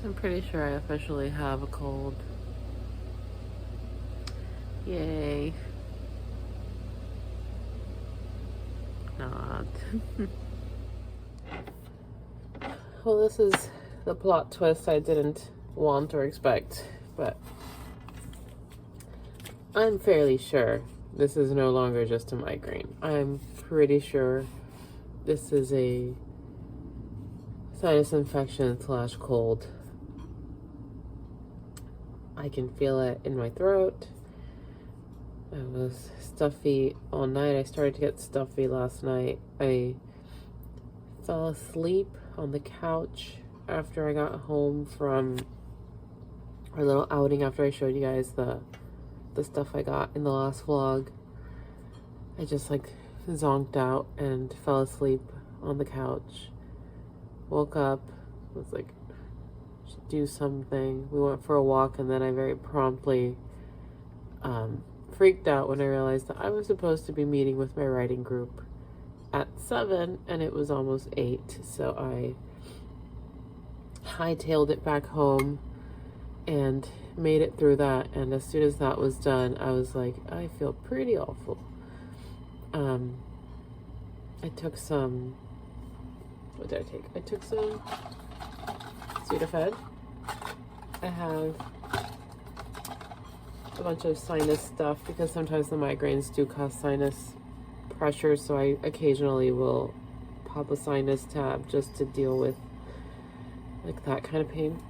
I'm pretty sure I officially have a cold. Yay. Not. Well, this is the plot twist I didn't want or expect, but I'm fairly sure this is no longer just a migraine. I'm pretty sure this is a sinus infection / cold. I can feel it in my throat. I was stuffy all night. I started to get stuffy last night. I fell asleep on the couch after I got home from our little outing, after I showed you guys the stuff I got in the last vlog. I just like zonked out and fell asleep on the couch. Woke up, was like, should do something. We went for a walk, and then I very promptly freaked out when I realized that I was supposed to be meeting with my writing group at 7 and it was almost 8. So I hightailed it back home and made it through that. And as soon as that was done, I was like, I feel pretty awful. I took some, what did I take? I took some Sudafed. I have a bunch of sinus stuff because sometimes the migraines do cause sinus pressure, so I occasionally will pop a sinus tab just to deal with like that kind of pain.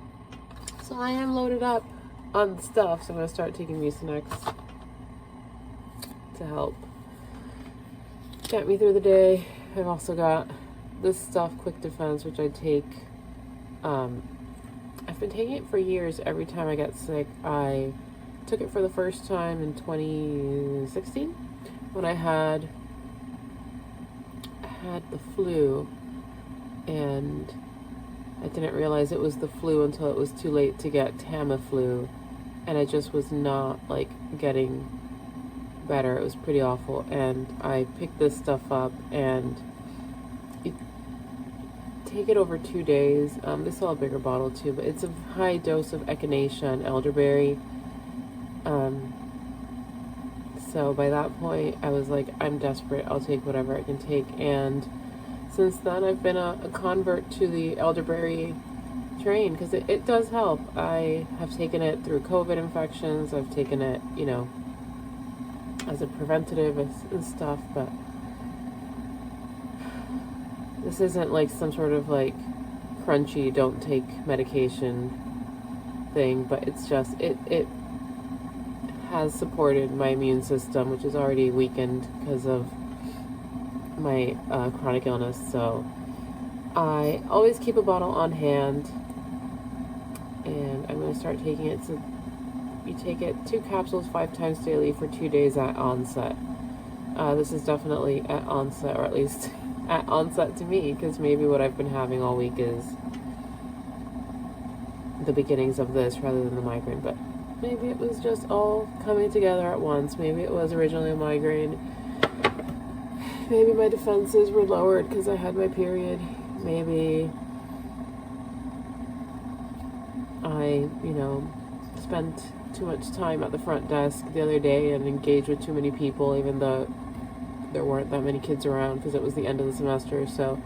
So I am loaded up on stuff, so I'm going to start taking Mucinex to help get me through the day. I've also got this stuff, Quick Defense, which I take. I've been taking it for years. Every time I get sick, I took it for the first time in 2016 when I had the flu, and I didn't realize it was the flu until it was too late to get Tamiflu, and I just was not like getting better. It was pretty awful, and I picked this stuff up, and you take it over 2 days. This is a bigger bottle too, but it's a high dose of echinacea and elderberry. So by that point, I was like, I'm desperate. I'll take whatever I can take. And since then, I've been a convert to the elderberry train because it does help. I have taken it through COVID infections. I've taken it, you know, as a preventative and stuff. But this isn't like some sort of like crunchy, don't take medication thing. But it's just, it has supported my immune system, which is already weakened because of my chronic illness. So I always keep a bottle on hand, and I'm going to start taking it. So you take it 2 capsules 5 times daily for 2 days at onset. This is definitely at onset, or at least at onset to me, because maybe what I've been having all week is the beginnings of this rather than the migraine. But maybe it was just all coming together at once. Maybe it was originally a migraine. Maybe my defenses were lowered because I had my period. Maybe I, spent too much time at the front desk the other day and engaged with too many people, even though there weren't that many kids around because it was the end of the semester. So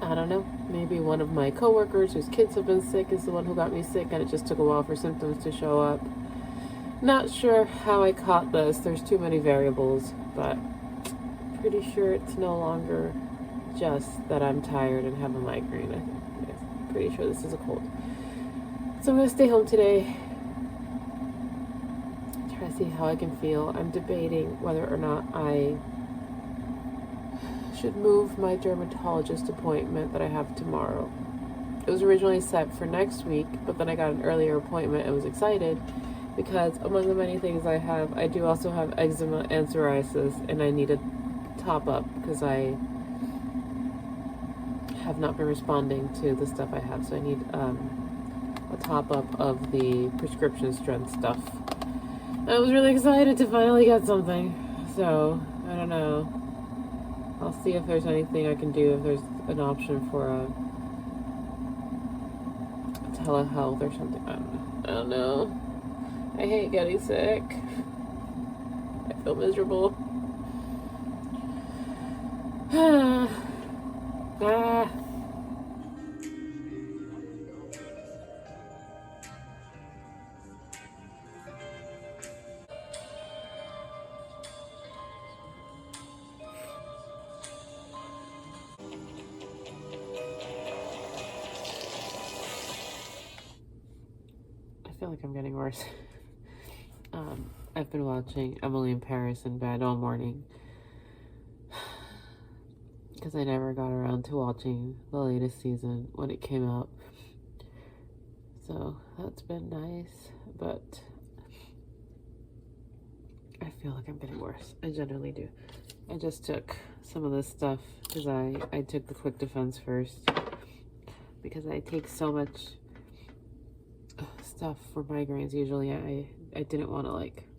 I don't know. Maybe one of my coworkers whose kids have been sick is the one who got me sick, and it just took a while for symptoms to show up. Not sure how I caught this. There's too many variables, but pretty sure it's no longer just that I'm tired and have a migraine. I'm pretty sure this is a cold. So I'm going to stay home today, try to see how I can feel. I'm debating whether or not I should move my dermatologist appointment that I have tomorrow. It was originally set for next week, but then I got an earlier appointment and was excited because among the many things I have, I do also have eczema and psoriasis, and I need a top up because I have not been responding to the stuff I have. So I need a top up of the prescription strength stuff. I was really excited to finally get something. So I don't know. I'll see if there's anything I can do, if there's an option for telehealth or something. I don't know. I hate getting sick. I feel miserable. Ah. I feel like I'm getting worse. I've been watching Emily in Paris in bed all morning because I never got around to watching the latest season when it came out. So that's been nice, but I feel like I'm getting worse. I generally do. I just took some of this stuff because I took the quick defense first because I take so much stuff for migraines. Usually I didn't want to like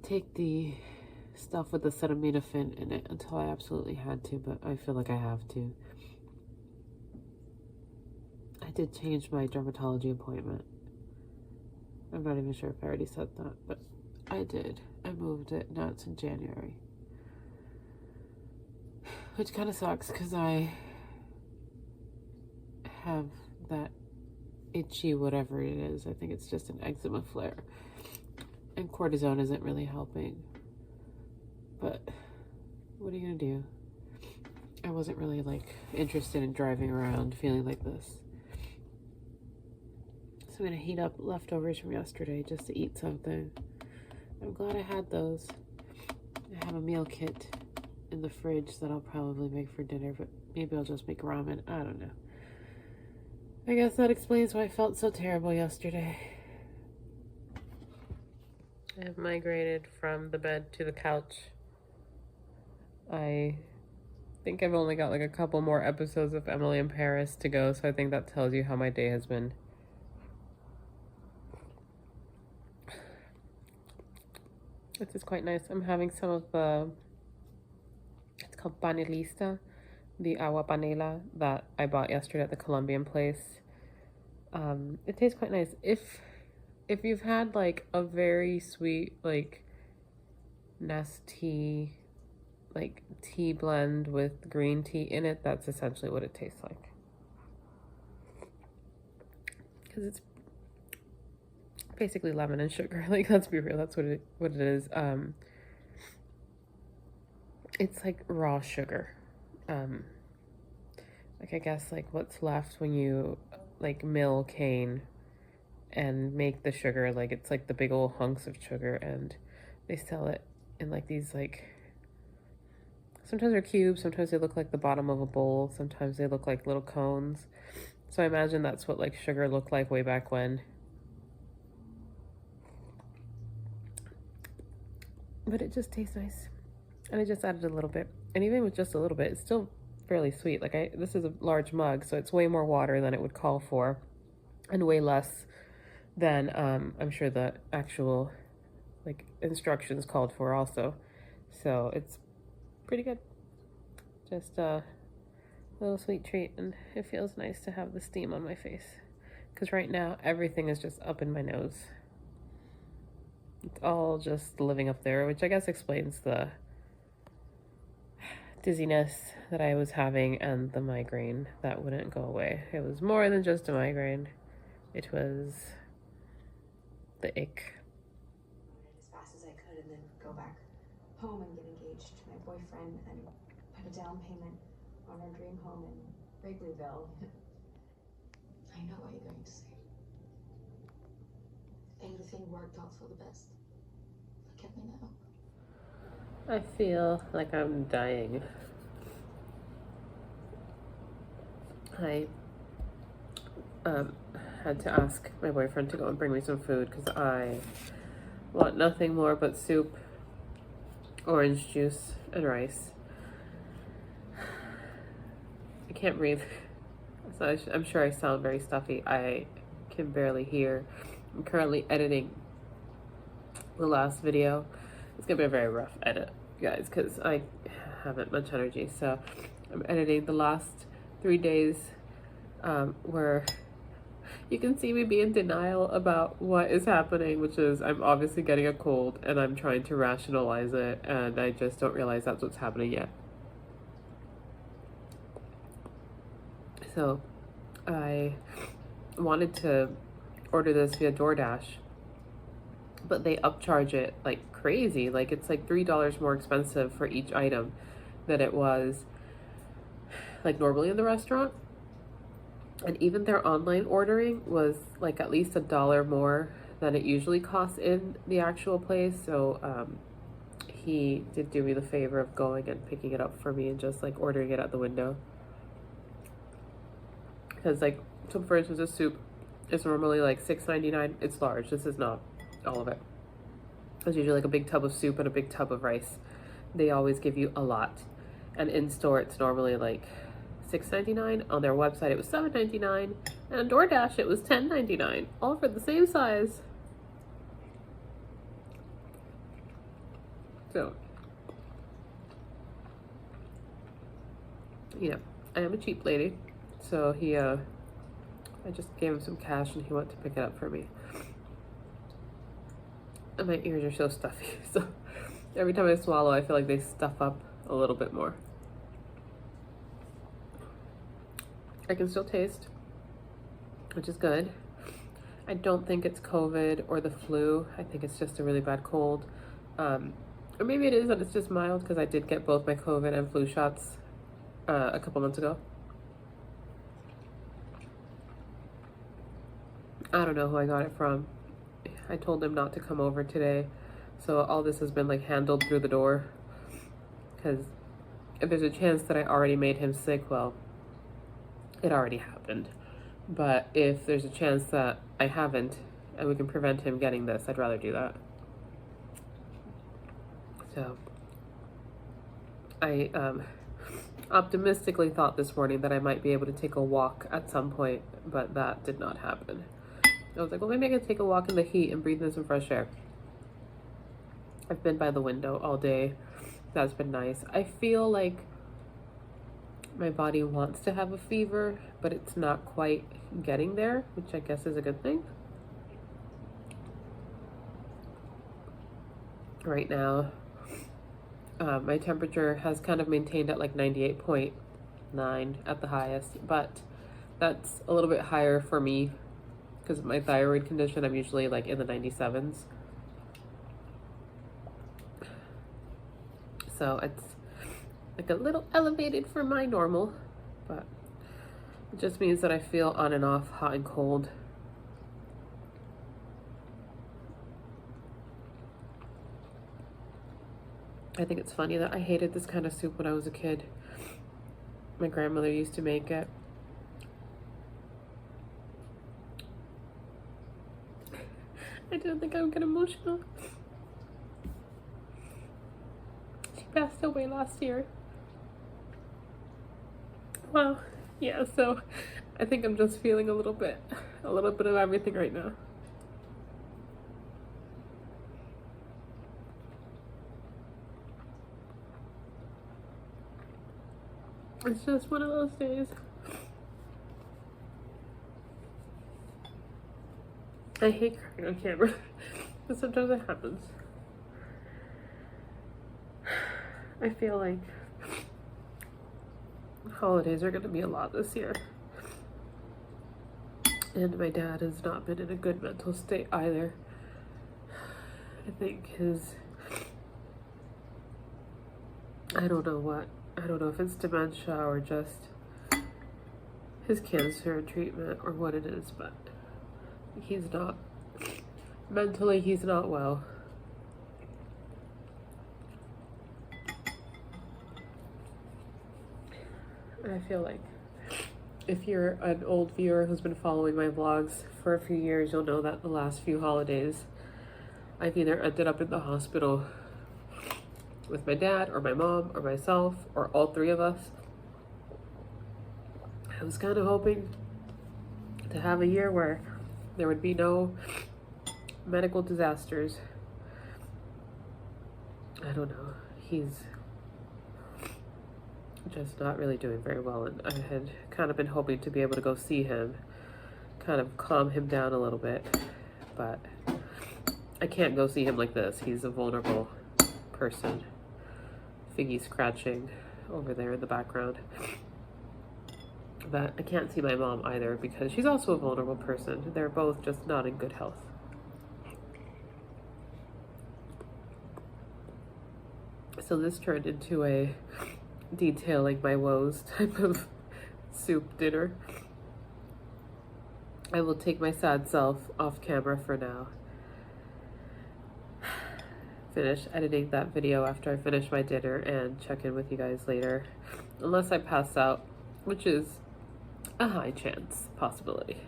take the stuff with the acetaminophen in it until I absolutely had to, but I feel like I have to. I did change my dermatology appointment. I'm not even sure if I already said that, but I did. I moved it. Now it's in January. Which kind of sucks because I have that itchy whatever it is. I think it's just an eczema flare. And cortisone isn't really helping. But what are you going to do? I wasn't really like interested in driving around feeling like this. So I'm going to heat up leftovers from yesterday just to eat something. I'm glad I had those. I have a meal kit in the fridge that I'll probably make for dinner, but maybe I'll just make ramen. I don't know. I guess that explains why I felt so terrible yesterday. I have migrated from the bed to the couch. I think I've only got like a couple more episodes of Emily in Paris to go, so I think that tells you how my day has been. This is quite nice. I'm having some of the, it's called panelista, the agua panela that I bought yesterday at the Colombian place. It tastes quite nice. If you've had like a very sweet like Nestea like tea blend with green tea in it, that's essentially what it tastes like. Because it's basically lemon and sugar. Like, let's be real, that's what it is. It's like raw sugar. Like I guess like what's left when you like mill cane and make the sugar, like it's like the big old hunks of sugar, and they sell it in like these like, sometimes they're cubes, sometimes they look like the bottom of a bowl, sometimes they look like little cones. So I imagine that's what like sugar looked like way back when. But it just tastes nice. And I just added a little bit. And even with just a little bit, it's still fairly sweet. Like this is a large mug, so it's way more water than it would call for, and way less than I'm sure the actual like instructions called for also. So it's pretty good. Just a little sweet treat, and it feels nice to have the steam on my face, because right now everything is just up in my nose. It's all just living up there, which I guess explains the dizziness that I was having and the migraine that wouldn't go away. It was more than just a migraine. It was the ick. As fast as I could, and then go back home and get engaged to my boyfriend and put a down payment on our dream home in Wrigleyville. I know what you're going to say. Everything worked out for the best. Look at me now. I feel like I'm dying. I had to ask my boyfriend to go and bring me some food because I want nothing more but soup, orange juice, and rice. I can't breathe, so I'm sure I sound very stuffy. I can barely hear. I'm currently editing the last video. It's gonna be a very rough edit, guys, because I haven't much energy. So I'm editing the last 3 days where You can see me be in denial about what is happening, which is I'm obviously getting a cold and I'm trying to rationalize it, and I just don't realize that's what's happening yet. So I wanted to order this via DoorDash, but they upcharge it like crazy. Like it's like $3 more expensive for each item than it was like normally in the restaurant. And even their online ordering was like at least $1 more than it usually costs in the actual place. So he did do me the favor of going and picking it up for me and just like ordering it at the window. Because like, so for instance, a soup is normally like $6.99. It's large. This is not all of it. It's usually like a big tub of soup and a big tub of rice. They always give you a lot. And in store, it's normally like $6.99. On their website, it was $7.99. And on DoorDash, it was $10.99. All for the same size. So, yeah, I am a cheap lady. So I just gave him some cash and he went to pick it up for me. And my ears are so stuffy. So every time I swallow, I feel like they stuff up a little bit more. I can still taste, which is good. I don't think it's COVID or the flu. I think it's just a really bad cold. Or maybe it is and it's just mild, because I did get both my COVID and flu shots a couple months ago. I don't know who I got it from. I told him not to come over today. So all this has been like handled through the door. Because if there's a chance that I already made him sick, well, it already happened. But if there's a chance that I haven't and we can prevent him getting this, I'd rather do that. So I optimistically thought this morning that I might be able to take a walk at some point, but that did not happen. I was like, well, maybe I can take a walk in the heat and breathe in some fresh air. I've been by the window all day. That's been nice. I feel like my body wants to have a fever, but it's not quite getting there, which I guess is a good thing. Right now, my temperature has kind of maintained at like 98.9 at the highest, but that's a little bit higher for me because of my thyroid condition. I'm usually like in the 97s. So it's like a little elevated for my normal, but it just means that I feel on and off, hot and cold. I think it's funny that I hated this kind of soup when I was a kid. My grandmother used to make it. I didn't think I would get emotional. She passed away last year. Wow. Yeah, so I think I'm just feeling a little bit of everything right now. It's just one of those days. I hate crying on camera, but sometimes it happens. I feel like holidays are going to be a lot this year. And my dad has not been in a good mental state either. I think I don't know if it's dementia or just his cancer treatment or what it is, but mentally he's not well. And I feel like if you're an old viewer who's been following my vlogs for a few years, you'll know that the last few holidays I've either ended up in the hospital with my dad or my mom or myself or all three of us. I was kind of hoping to have a year where there would be no medical disasters. I don't know. He's just not really doing very well, and I had kind of been hoping to be able to go see him kind of calm him down a little bit, but I can't go see him like this. He's a vulnerable person. Figgy scratching over there in the background. But I can't see my mom either because she's also a vulnerable person. They're both just not in good health. So this turned into a detailing my woes type of soup dinner. I will take my sad self off camera for now. Finish editing that video after I finish my dinner and check in with you guys later. Unless I pass out, which is a high chance possibility.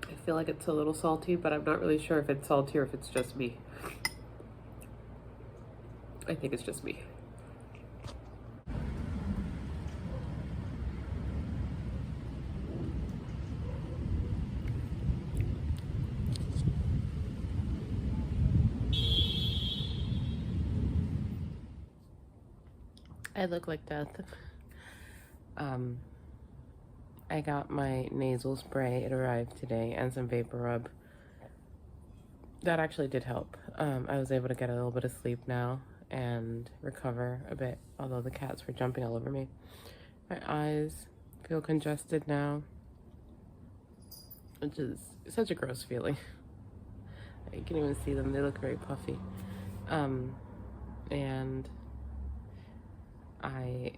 I feel like it's a little salty, but I'm not really sure if it's salty or if it's just me. I think it's just me. I look like death. I got my nasal spray. It arrived today, and some vapor rub. That actually did help. I was able to get a little bit of sleep now and recover a bit, although the cats were jumping all over me. My eyes feel congested now, which is such a gross feeling. You can even see them. They look very puffy. And I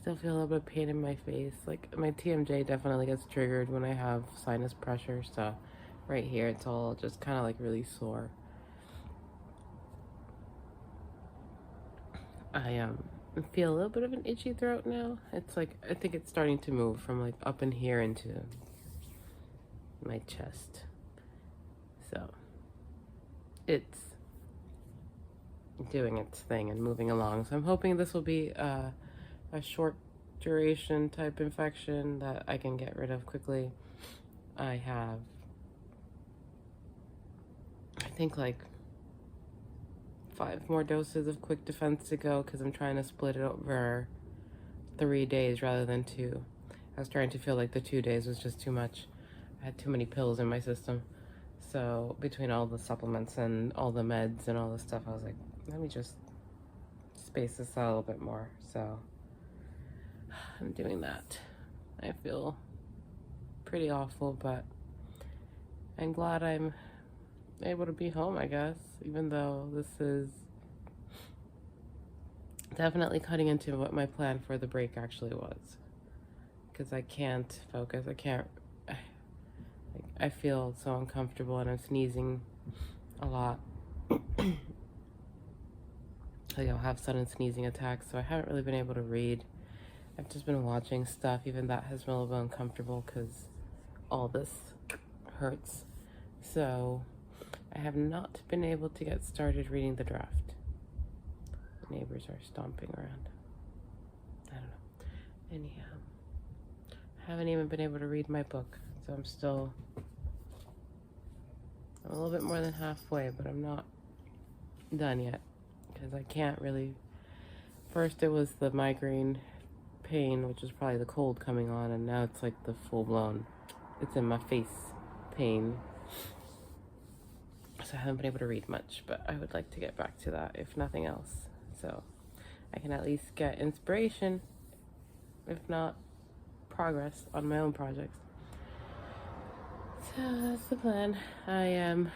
still feel a little bit of pain in my face. Like, my TMJ definitely gets triggered when I have sinus pressure, so right here it's all just kind of like really sore. I feel a little bit of an itchy throat now. It's like, I think it's starting to move from like up in here into my chest. So it's doing its thing and moving along. So I'm hoping this will be a short duration type infection that I can get rid of quickly. I have, I think, like 5 more doses of quick defense to go because I'm trying to split it over 3 days rather than 2. I was starting to feel like the 2 days was just too much. I had too many pills in my system. So between all the supplements and all the meds and all the stuff, I was like, let me just space this out a little bit more. So I'm doing that. I feel pretty awful, but I'm glad I'm able to be home, I guess, even though this is definitely cutting into what my plan for the break actually was. Because I can't focus. I feel so uncomfortable and I'm sneezing a lot. Like, I'll have sudden sneezing attacks, so I haven't really been able to read. I've just been watching stuff. Even that has been a little bit uncomfortable because all this hurts. So I have not been able to get started reading the draft. The neighbors are stomping around. I don't know. Anyhow, I haven't even been able to read my book, so I'm a little bit more than halfway, but I'm not done yet because I can't really. First it was the migraine pain, which is probably the cold coming on, and now it's like the full-blown, it's in my face pain. So I haven't been able to read much, but I would like to get back to that, if nothing else. So I can at least get inspiration, if not progress, on my own projects. So that's the plan. I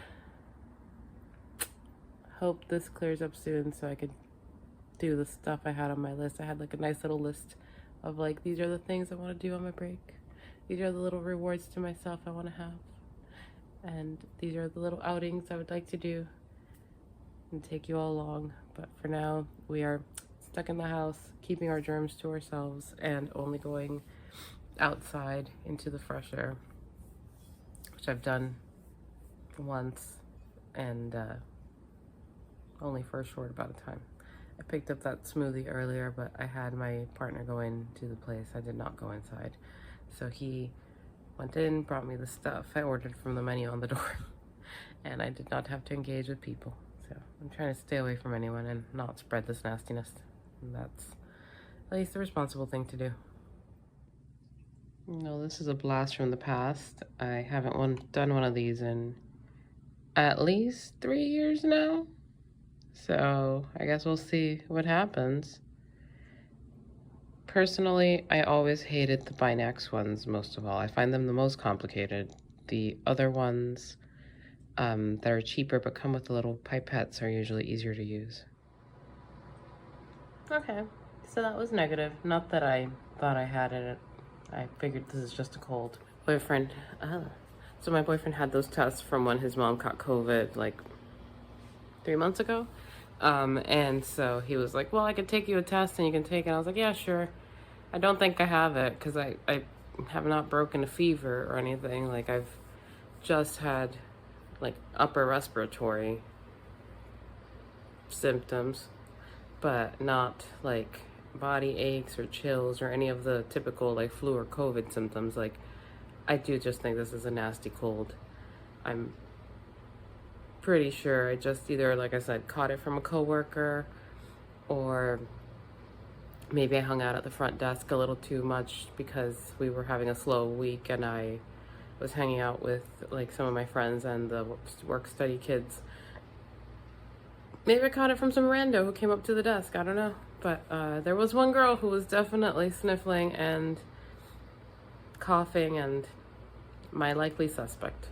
hope this clears up soon so I could do the stuff I had on my list. I had like a nice little list of like, these are the things I want to do on my break. These are the little rewards to myself I want to have. And these are the little outings I would like to do and take you all along. But for now, we are stuck in the house, keeping our germs to ourselves and only going outside into the fresh air, which I've done once and only for a short amount of time. I picked up that smoothie earlier, but I had my partner go into the place. I did not go inside. So he went in, brought me the stuff I ordered from the menu on the door, and I did not have to engage with people. So I'm trying to stay away from anyone and not spread this nastiness. And that's at least the responsible thing to do. No, this is a blast from the past. I haven't done one of these in at least 3 years now. So I guess we'll see what happens. Personally, I always hated the Binax ones most of all. I find them the most complicated. The other ones that are cheaper but come with the little pipettes are usually easier to use. Okay, so that was negative. Not that I thought I had it. I figured this is just a cold. Boyfriend, so my boyfriend had those tests from when his mom caught COVID like 3 months ago. And so he was like, well, I could take you a test and you can take it. I was like, yeah, sure. I don't think I have it because I have not broken a fever or anything. Like I've just had like upper respiratory symptoms, but not like body aches or chills or any of the typical like flu or COVID symptoms. Like I do just think this is a nasty cold. I'm pretty sure I just either, like I said, caught it from a coworker, or maybe I hung out at the front desk a little too much because we were having a slow week and I was hanging out with like some of my friends and the work study kids. Maybe I caught it from some rando who came up to the desk. I don't know. But there was one girl who was definitely sniffling and coughing, and my likely suspect.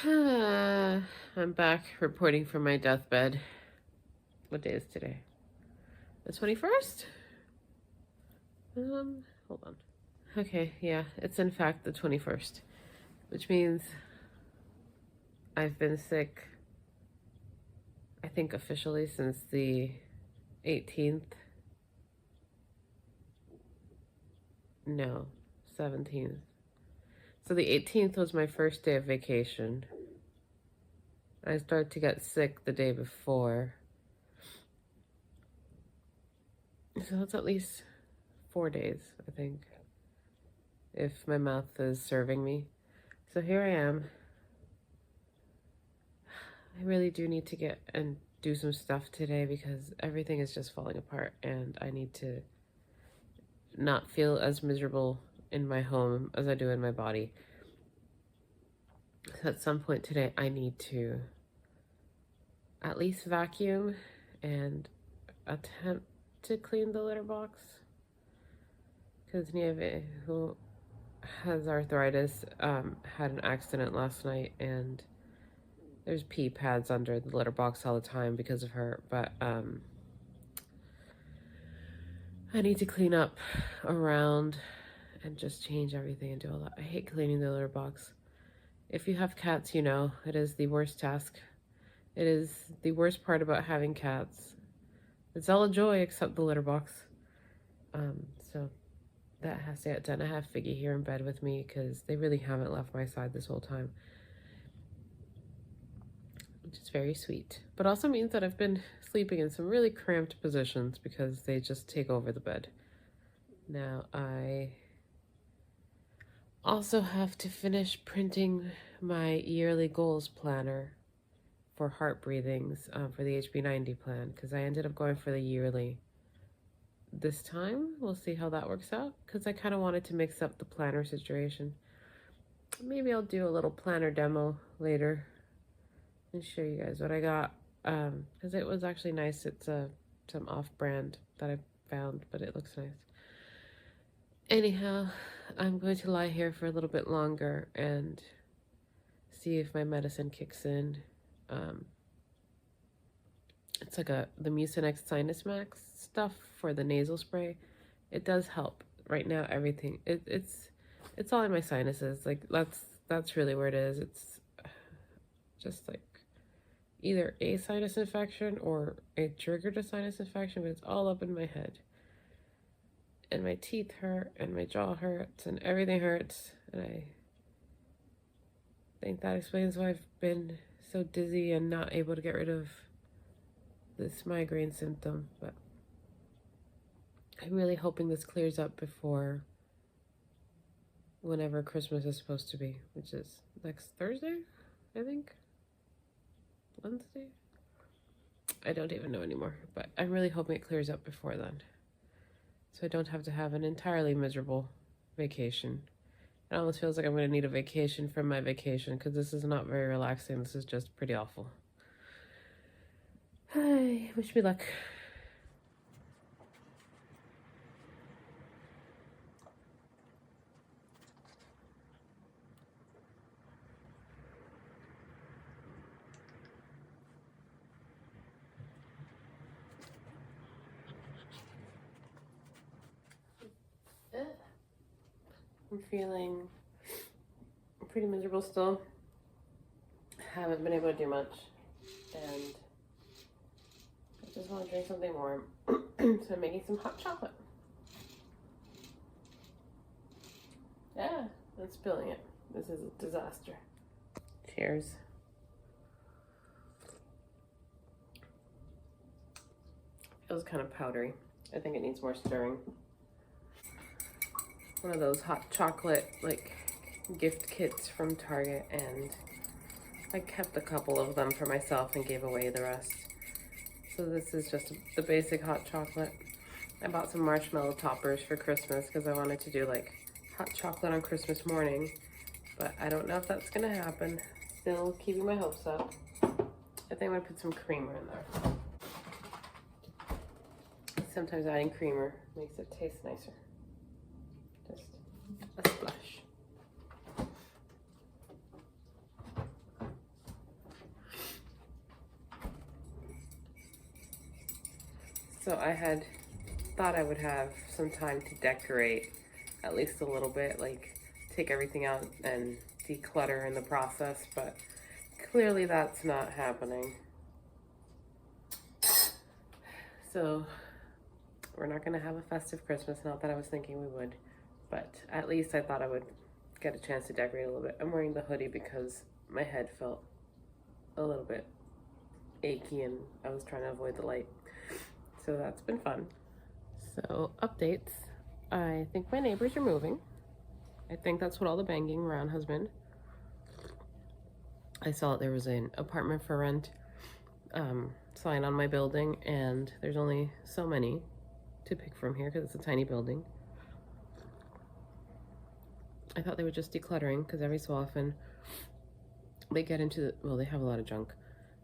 I'm back reporting from my deathbed. What day is today? The 21st? Hold on. Okay, yeah, it's in fact the 21st, which means I've been sick, I think officially since the 18th. No, 17th. So the 18th was my first day of vacation. I started to get sick the day before. So that's at least 4 days, I think, if my mouth is serving me. So here I am. I really do need to get and do some stuff today because everything is just falling apart and I need to not feel as miserable in my home as I do in my body. So at some point today, I need to at least vacuum and attempt to clean the litter box, because Nieve, who has arthritis, had an accident last night and there's pee pads under the litter box all the time because of her. But I need to clean up around and just change everything and do all that. I hate cleaning the litter box. If you have cats, you know it is the worst task. It is the worst part about having cats. It's all a joy except the litter box. So that has to get done. I have Figgy here in bed with me because they really haven't left my side this whole time, which is very sweet. But also means that I've been sleeping in some really cramped positions because they just take over the bed. Now I also have to finish printing my yearly goals planner for heart breathings for the HB90 plan, because I ended up going for the yearly this time. We'll see how that works out, because I kind of wanted to mix up the planner situation. Maybe I'll do a little planner demo later and show you guys what I got, because it was actually nice. It's some off-brand that I found, but it looks nice. Anyhow, I'm going to lie here for a little bit longer and see if my medicine kicks in. It's like the Mucinex Sinus Max stuff for the nasal spray. It does help. Right now, everything it's all in my sinuses. Like that's really where it is. It's just like either a sinus infection or a triggered a sinus infection, but it's all up in my head. And my teeth hurt and my jaw hurts and everything hurts, and I think that explains why I've been so dizzy and not able to get rid of this migraine symptom. But I'm really hoping this clears up before whenever Christmas is supposed to be, which is next Thursday, I think. Wednesday? I don't even know anymore, but I'm really hoping it clears up before then, so I don't have to have an entirely miserable vacation. It almost feels like I'm going to need a vacation from my vacation, because this is not very relaxing. This is just pretty awful. Hi, wish me luck. I'm feeling pretty miserable still. Haven't been able to do much, and I just want to drink something warm. So I'm making some hot chocolate. Yeah, I'm spilling it. This is a disaster. Cheers. Feels kind of powdery. I think it needs more stirring. One of those hot chocolate like gift kits from Target, and I kept a couple of them for myself and gave away the rest. So this is just the basic hot chocolate. I bought some marshmallow toppers for Christmas because I wanted to do like hot chocolate on Christmas morning, but I don't know if that's gonna happen. Still keeping my hopes up. I think I'm gonna put some creamer in there. Sometimes adding creamer makes it taste nicer. Just a splash. So I had thought I would have some time to decorate at least a little bit, like take everything out and declutter in the process, but clearly that's not happening. So we're not gonna have a festive Christmas, not that I was thinking we would, but at least I thought I would get a chance to decorate a little bit. I'm wearing the hoodie because my head felt a little bit achy and I was trying to avoid the light. So that's been fun. So updates. I think my neighbors are moving. I think that's what all the banging around has been. I saw that there was an apartment for rent sign on my building, and there's only so many to pick from here because it's a tiny building. I thought they were just decluttering because every so often they get into the, well, they have a lot of junk,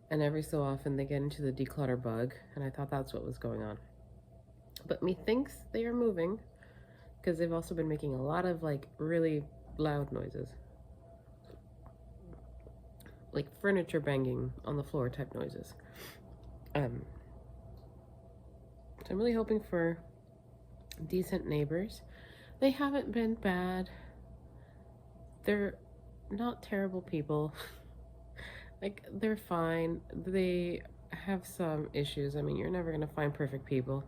and every so often they get into the declutter bug, and I thought that's what was going on. But methinks they are moving because they've also been making a lot of like really loud noises, like furniture banging on the floor type noises. So I'm really hoping for decent neighbors. They haven't been bad. They're not terrible people. Like, they're fine. They have some issues. I mean, you're never gonna find perfect people.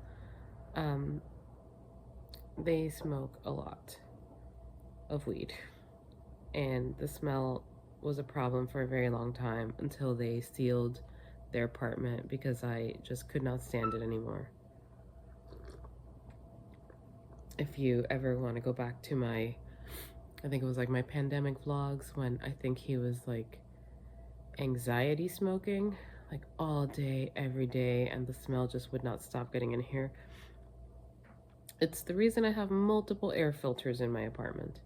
They smoke a lot of weed, and the smell was a problem for a very long time until they sealed their apartment because I just could not stand it anymore. If you ever want to go back to my, I think it was like my pandemic vlogs, when I think he was like anxiety smoking like all day, every day, and the smell just would not stop getting in here. It's the reason I have multiple air filters in my apartment.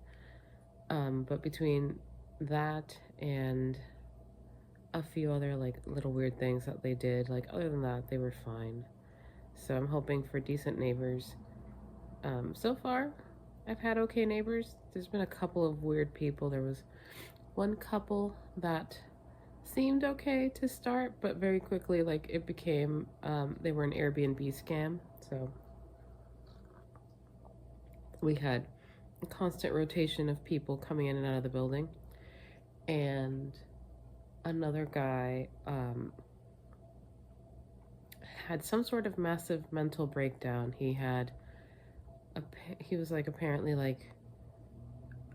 But between that and a few other like little weird things that they did, like other than that, they were fine. So I'm hoping for decent neighbors. So far, I've had okay neighbors. There's been a couple of weird people. There was one couple that seemed okay to start, but very quickly, like, it became, they were an Airbnb scam. So we had a constant rotation of people coming in and out of the building. And another guy had some sort of massive mental breakdown. He was like apparently like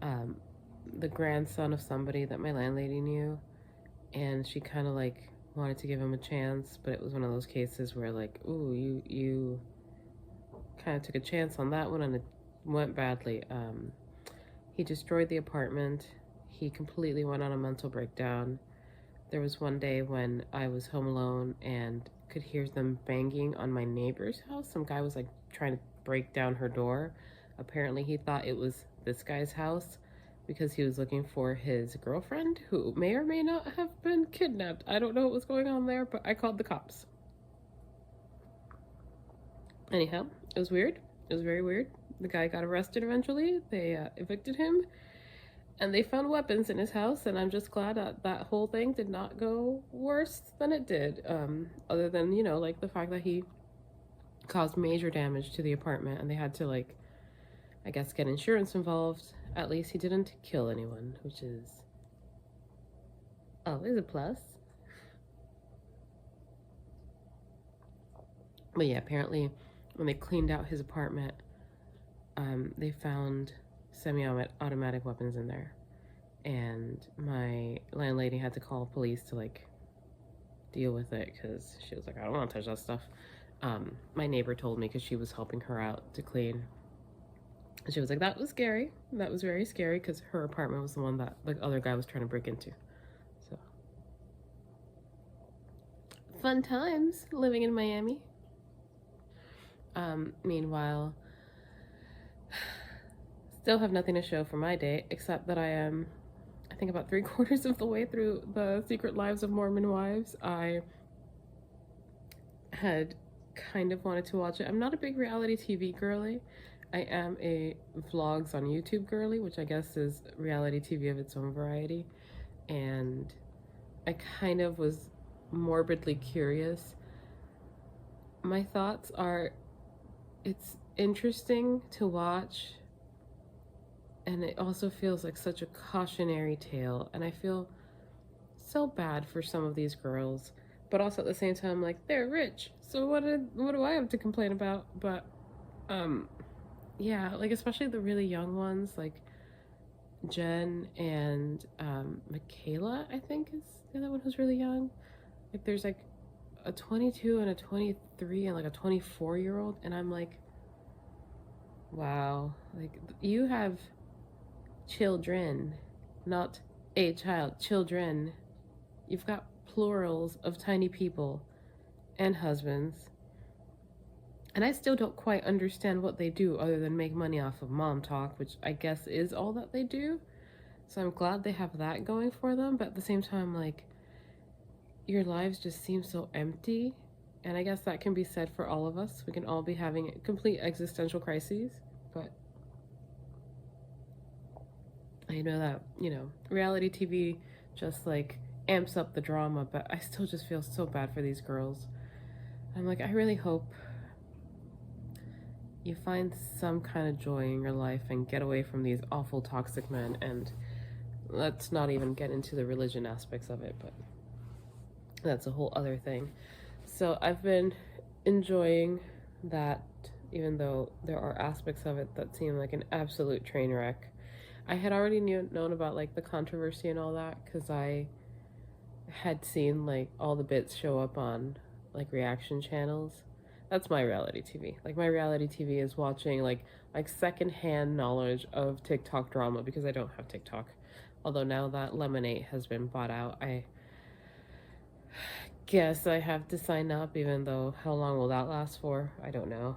the grandson of somebody that my landlady knew, and she kind of like wanted to give him a chance, but it was one of those cases where like, ooh, you kind of took a chance on that one and it went badly. He destroyed the apartment. He completely went on a mental breakdown. there was one day when I was home alone and could hear them banging on my neighbor's house. Some guy was like trying to break down her door. Apparently, he thought it was this guy's house because he was looking for his girlfriend, who may or may not have been kidnapped. I don't know what was going on there, but I called the cops. Anyhow, it was weird. It was very weird. The guy got arrested eventually. They evicted him, and they found weapons in his house, and I'm just glad that whole thing did not go worse than it did, other than, you know, like the fact that he caused major damage to the apartment, and they had to, like, I guess, get insurance involved. At least he didn't kill anyone, which is always a plus. But yeah, apparently when they cleaned out his apartment, they found semi-automatic weapons in there, and my landlady had to call police to like deal with it because she was like, I don't want to touch that stuff. My neighbor told me because she was helping her out to clean, and she was like, that was scary. That was very scary because her apartment was the one that the other guy was trying to break into. So fun times living in Miami. Meanwhile, still have nothing to show for my day except that I am, I think, about 3/4 of the way through the Secret Lives of Mormon Wives. I had kind of wanted to watch it. I'm not a big reality TV girly. I am a vlogs on YouTube girly, which I guess is reality TV of its own variety. And I kind of was morbidly curious. My thoughts are, it's interesting to watch, and it also feels like such a cautionary tale, and I feel so bad for some of these girls, but also at the same time, like, they're rich, so what do I have to complain about? But yeah, like, especially the really young ones, like Jen and Michaela, I think, is the other one who's really young. Like, there's like a 22 and a 23 and like a 24-year-old, and I'm like, wow, like, you have children, not a child, children. You've got plurals of tiny people and husbands. And I still don't quite understand what they do other than make money off of mom talk, which I guess is all that they do. So I'm glad they have that going for them. But at the same time, like, your lives just seem so empty. And I guess that can be said for all of us. We can all be having complete existential crises. But I know that, you know, reality TV just like amps up the drama, but I still just feel so bad for these girls. I'm like, I really hope you find some kind of joy in your life and get away from these awful toxic men. And let's not even get into the religion aspects of it, but that's a whole other thing. So I've been enjoying that, even though there are aspects of it that seem like an absolute train wreck. I had already known about like the controversy and all that because I had seen like all the bits show up on like reaction channels. That's my reality TV. Like, my reality TV is watching like secondhand knowledge of TikTok drama because I don't have TikTok. Although now that Lemonade has been bought out, I guess I have to sign up, even though how long will that last for? I don't know.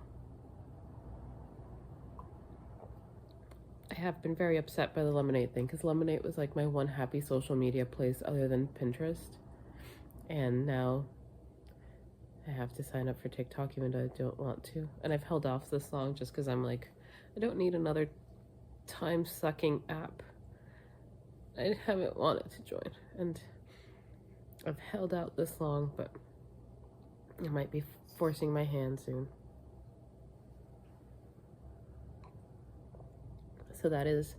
I have been very upset by the Lemonade thing because Lemonade was like my one happy social media place other than Pinterest. And now I have to sign up for TikTok even though I don't want to. And I've held off this long just because I'm like, I don't need another time-sucking app. I haven't wanted to join. And I've held out this long, but I might be forcing my hand soon. So that is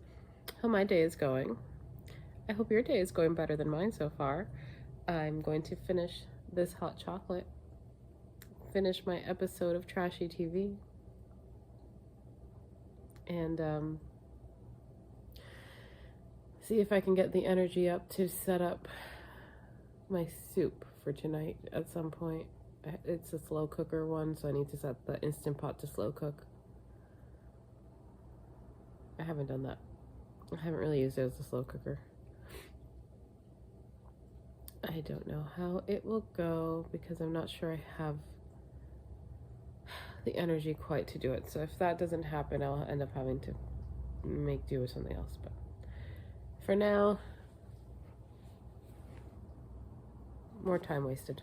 how my day is going. I hope your day is going better than mine so far. I'm going to finish this hot chocolate, finish my episode of Trashy TV, and see if I can get the energy up to set up my soup for tonight at some point. It's a slow cooker one, so I need to set the Instant Pot to slow cook. I haven't done that. I haven't really used it as a slow cooker. I don't know how it will go because I'm not sure I have the energy quite to do it. So if that doesn't happen, I'll end up having to make do with something else. But for now, more time wasted.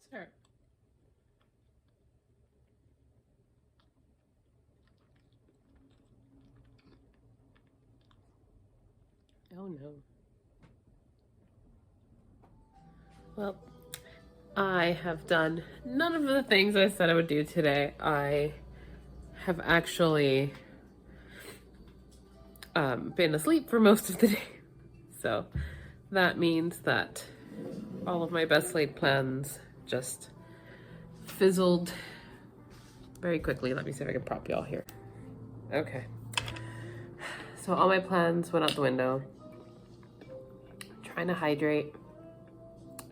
Sir. Oh no. Well, I have done none of the things I said I would do today. I have actually been asleep for most of the day. So that means that all of my best laid plans just fizzled very quickly. Let me see if I can prop y'all here. Okay. So all my plans went out the window. I'm trying to hydrate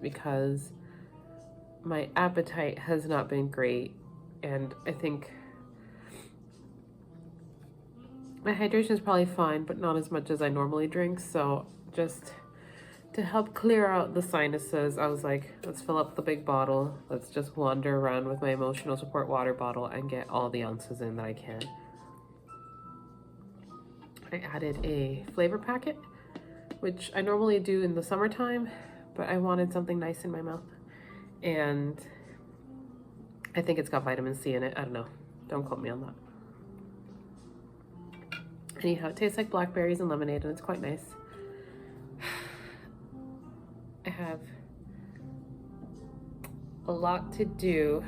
because my appetite has not been great, and I think my hydration is probably fine, but not as much as I normally drink. So just to help clear out the sinuses, I was like, let's fill up the big bottle. Let's just wander around with my emotional support water bottle and get all the ounces in that I can. I added a flavor packet, which I normally do in the summertime, but I wanted something nice in my mouth. And I think it's got vitamin C in it. I don't know. Don't quote me on that. Anyhow, it tastes like blackberries and lemonade, and it's quite nice. I have a lot to do,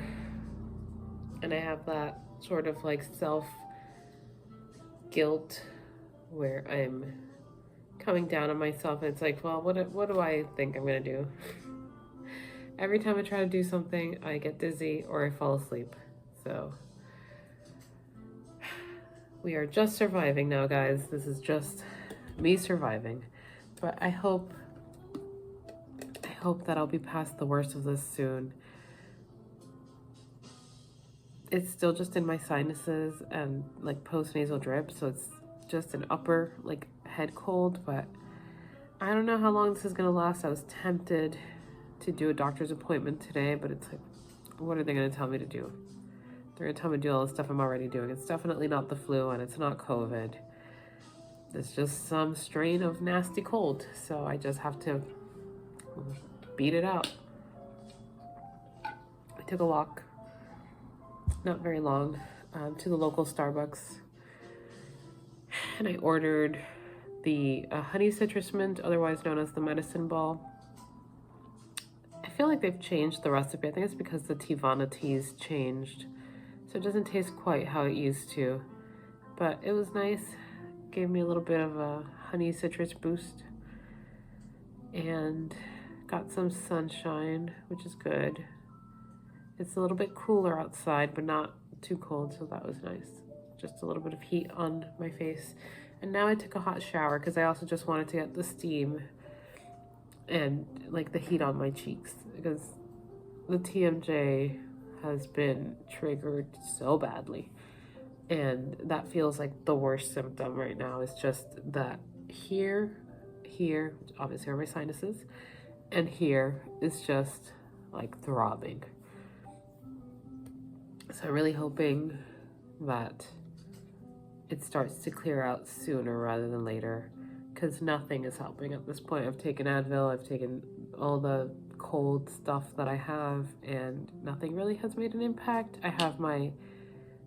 and I have that sort of like self-guilt where I'm coming down on myself, and it's like, well, what do I think I'm gonna do? Every time I try to do something, I get dizzy or I fall asleep. So we are just surviving now, guys. This is just me surviving. But I hope that I'll be past the worst of this soon. It's still just in my sinuses and like post-nasal drip, so it's just an upper like head cold, but I don't know how long this is gonna last. I was tempted to do a doctor's appointment today, but it's like, what are they gonna tell me to do? They're gonna tell me to do all the stuff I'm already doing. It's definitely not the flu, and it's not COVID. It's just some strain of nasty cold, so I just have to beat it out. I took a walk, not very long, to the local Starbucks, and I ordered the honey citrus mint, otherwise known as the medicine ball. I feel like they've changed the recipe. I think it's because the Tivana teas changed, so it doesn't taste quite how it used to, but it was nice. Gave me a little bit of a honey citrus boost, and got some sunshine, which is good. It's a little bit cooler outside, but not too cold, so that was nice. Just a little bit of heat on my face. And now I took a hot shower because I also just wanted to get the steam and like the heat on my cheeks, because the TMJ has been triggered so badly, and that feels like the worst symptom right now. Is just that here, which obviously are my sinuses, and here is just like throbbing. So I'm really hoping that it starts to clear out sooner rather than later, because nothing is helping at this point. I've taken Advil, I've taken all the cold stuff that I have, and nothing really has made an impact. I have my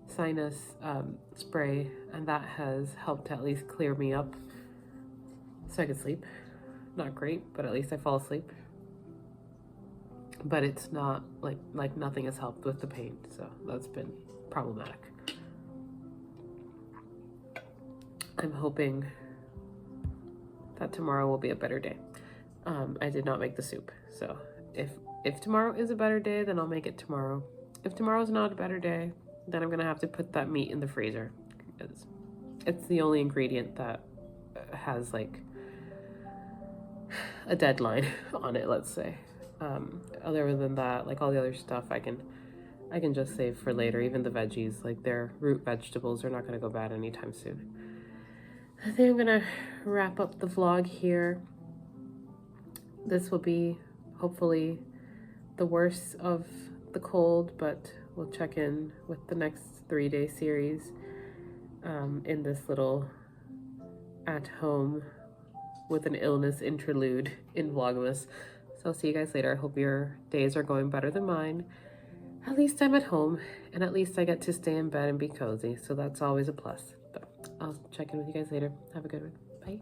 sinus spray, and that has helped to at least clear me up so I can sleep. Not great, but at least I fall asleep. But it's not like nothing has helped with the pain, so that's been problematic. I'm hoping that tomorrow will be a better day. I did not make the soup, so if tomorrow is a better day, then I'll make it tomorrow. If tomorrow's not a better day, then I'm gonna have to put that meat in the freezer because it's the only ingredient that has like a deadline on it, let's say. Other than that, like all the other stuff I can just save for later. Even the veggies, like their root vegetables, are not gonna go bad anytime soon. I think I'm gonna wrap up the vlog here. This will be hopefully the worst of the cold, but we'll check in with the next 3-day series in this little at home with an illness interlude in Vlogmas. So I'll see you guys later. I hope your days are going better than mine. At least I'm at home, and at least I get to stay in bed and be cozy, so that's always a plus. But I'll check in with you guys later. Have a good one. Bye.